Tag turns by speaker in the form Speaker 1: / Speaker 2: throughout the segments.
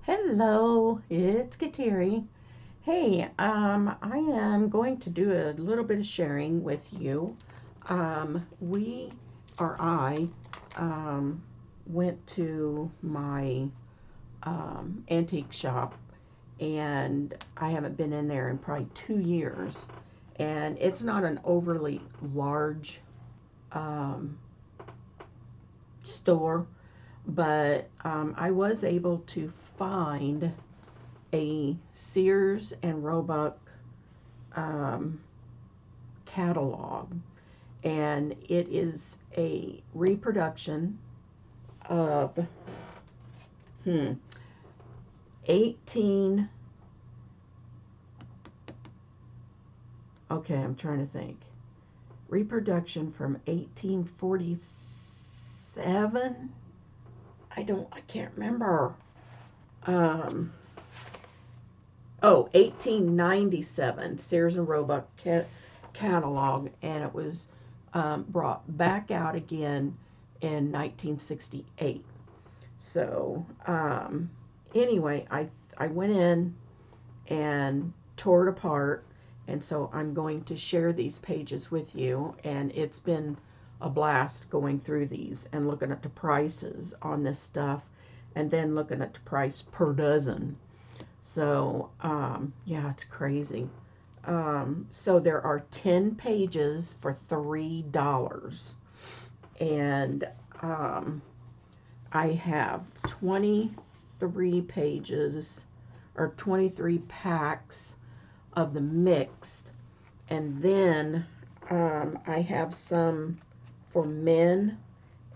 Speaker 1: Hello, it's Kateri. Hey, I am going to do a little bit of sharing with you. We or I went to my antique shop, and I haven't been in there in probably 2 years. And it's not an overly large um, store, but I was able to find a Sears and Roebuck um, catalog, and it is a reproduction of 18. Okay, I'm trying to think. Reproduction from 1847. I can't remember. Um, 1897 Sears and Roebuck catalog, and it was brought back out again in 1968. So anyway, I went in and tore it apart, and so I'm going to share these pages with you, and it's been a blast going through these and looking at the prices on this stuff, and then looking at the price per dozen. So, yeah, it's crazy. So there are 10 pages for $3. And I have 23 pages or 23 packs of the mixed. And then I have some for men,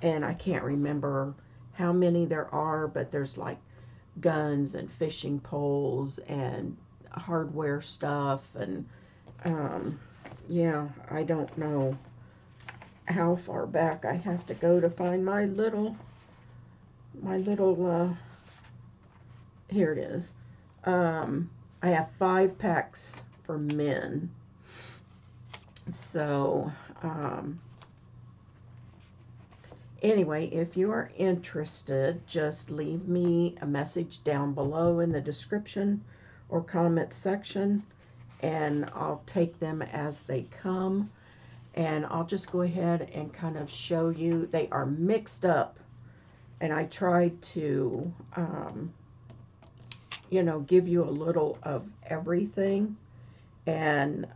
Speaker 1: and I can't remember how many there are, but there's like guns and fishing poles and hardware stuff, and yeah, I don't know how far back I have to go to find my little here it is. I have 5 packs for men. So anyway, if you are interested, just leave me a message down below in the description or comment section, and I'll take them as they come. And I'll just go ahead and kind of show you. They are mixed up, and I tried to, give you a little of everything. And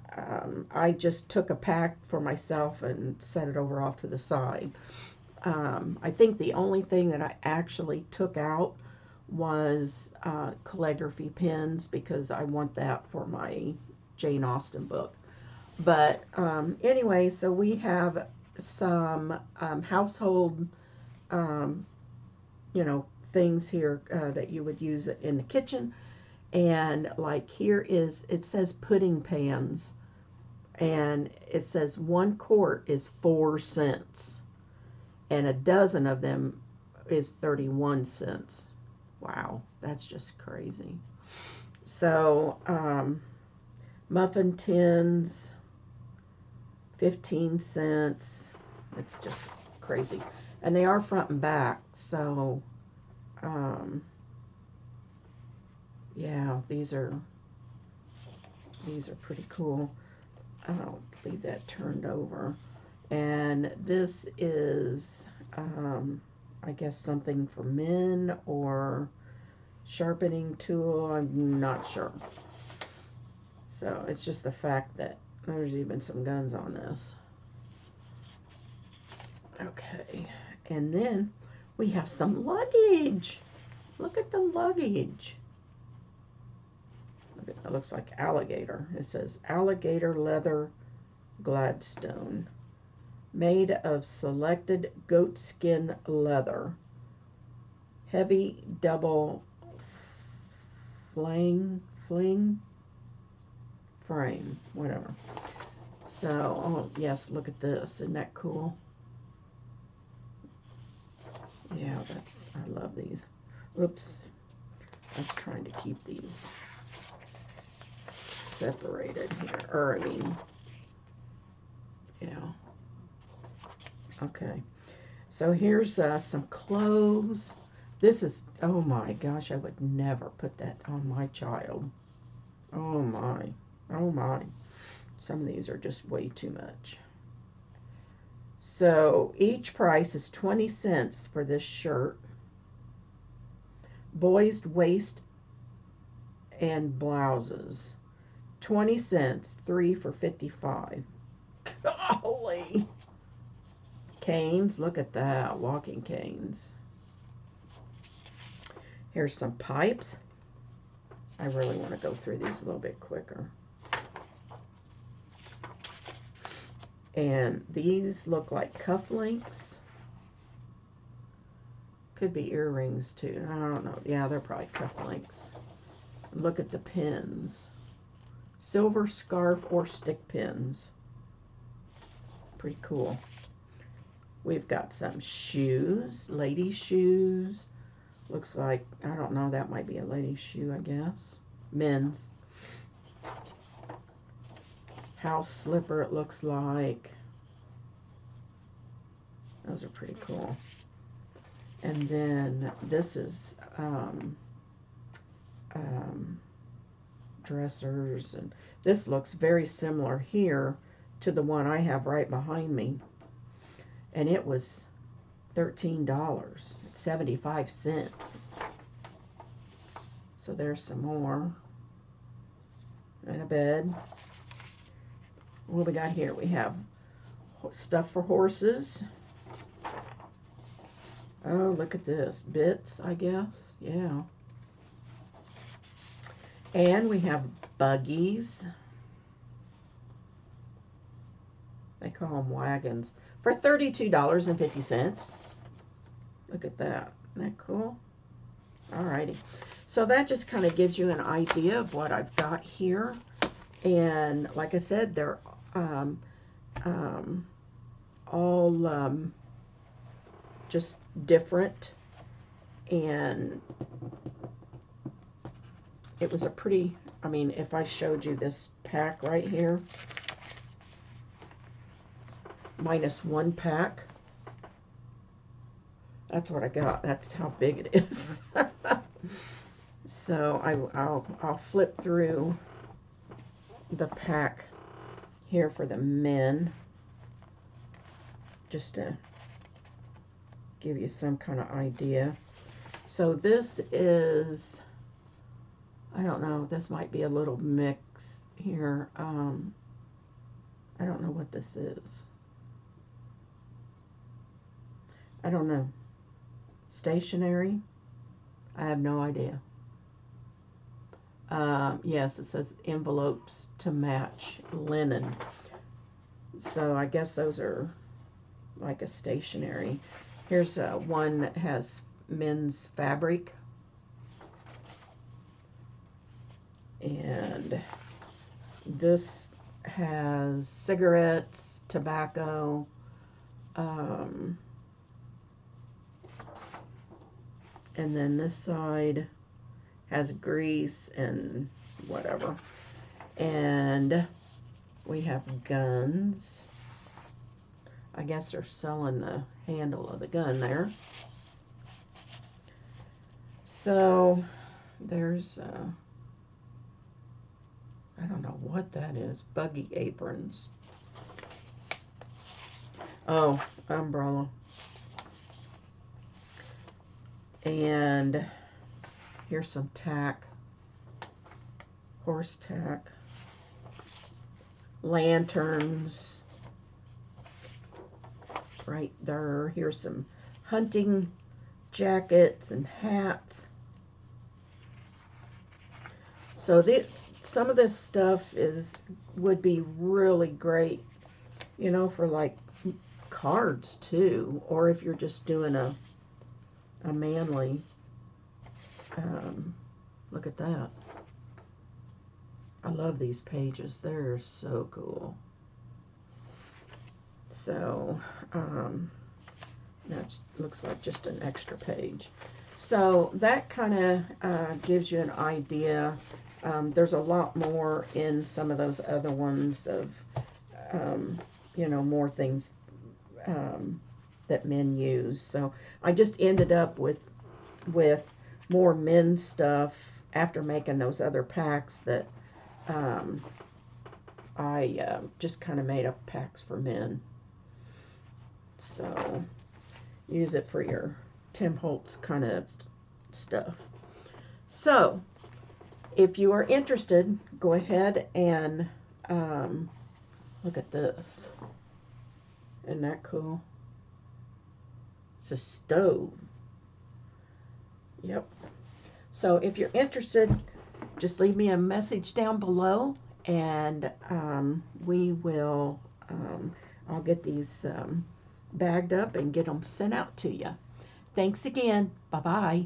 Speaker 1: I just took a pack for myself and set it over off to the side. I think the only thing that I actually took out was calligraphy pens, because I want that for my Jane Austen book. But anyway, so we have some household, um, things here that you would use in the kitchen. And like here it says pudding pans, and it says 1 quart is 4 cents, and a dozen of them is 31 cents. Wow, that's just crazy. So, muffin tins, 15 cents. It's just crazy. And they are front and back, so, yeah, these are pretty cool. I'll leave that turned over. And this is, I guess, something for men or sharpening tool. I'm not sure. So it's just the fact that there's even some guns on this. Okay, and then we have some luggage. Look at the luggage. It looks like alligator. It says alligator leather Gladstone, made of selected goatskin leather, heavy double fling frame, whatever. So, oh yes, look at this. Isn't that cool? Yeah, I love these. Oops, I was trying to keep these separated here, or I mean, yeah. Okay, so here's some clothes. This is, oh my gosh, I would never put that on my child. Oh my, oh my. Some of these are just way too much. So each price is 20 cents for this shirt. Boys waist and blouses. 20 cents, 3 for 55. Golly. Canes, look at that, walking canes. Here's some pipes. I really want to go through these a little bit quicker. And these look like cufflinks. Could be earrings too. I don't know. Yeah, they're probably cufflinks. Look at the pins. Silver scarf or stick pins. Pretty cool. We've got some shoes. Ladies' shoes. Looks like, I don't know, that might be a lady's shoe, I guess. Men's. House slipper, it looks like. Those are pretty cool. And then this is dressers, and this looks very similar here to the one I have right behind me, and it was $13.75. So there's some more. And a bed. What we got here? We have stuff for horses. Oh, look at this. Bits, I guess. Yeah. And we have buggies. They call them wagons. For $32.50. Look at that. Isn't that cool? Alrighty. So that just kind of gives you an idea of what I've got here. And like I said, they're all just different. And it was a pretty, I mean, if I showed you this pack right here, minus one pack, that's what I got. That's how big it is. So I'll flip through the pack here for the men, just to give you some kind of idea. So this is, I don't know, this might be a little mix here. I don't know what this is. I don't know. Stationery? I have no idea. Yes, it says envelopes to match linen. So I guess those are like a stationery. Here's one that has men's fabric. And this has cigarettes, tobacco, and then this side has grease and whatever. And we have guns. I guess they're selling the handle of the gun there. So there's I don't know what that is. Buggy aprons. Oh, umbrella. And here's some tack. Horse tack. Lanterns. Right there. Here's some hunting jackets and hats. So some of this stuff would be really great, you know, for like cards too, or if you're just doing a manly. Look at that. I love these pages. They're so cool. So that looks like just an extra page. So that kind of gives you an idea. There's a lot more in some of those other ones of, you know, more things that men use. So I just ended up with with more men's stuff after making those other packs that I just kind of made up packs for men. So use it for your Tim Holtz kind of stuff. So if you are interested, go ahead and look at this. Isn't that cool? It's a stove. Yep. So if you're interested, just leave me a message down below, and we will, I'll get these bagged up and get them sent out to you. Thanks again. Bye-bye.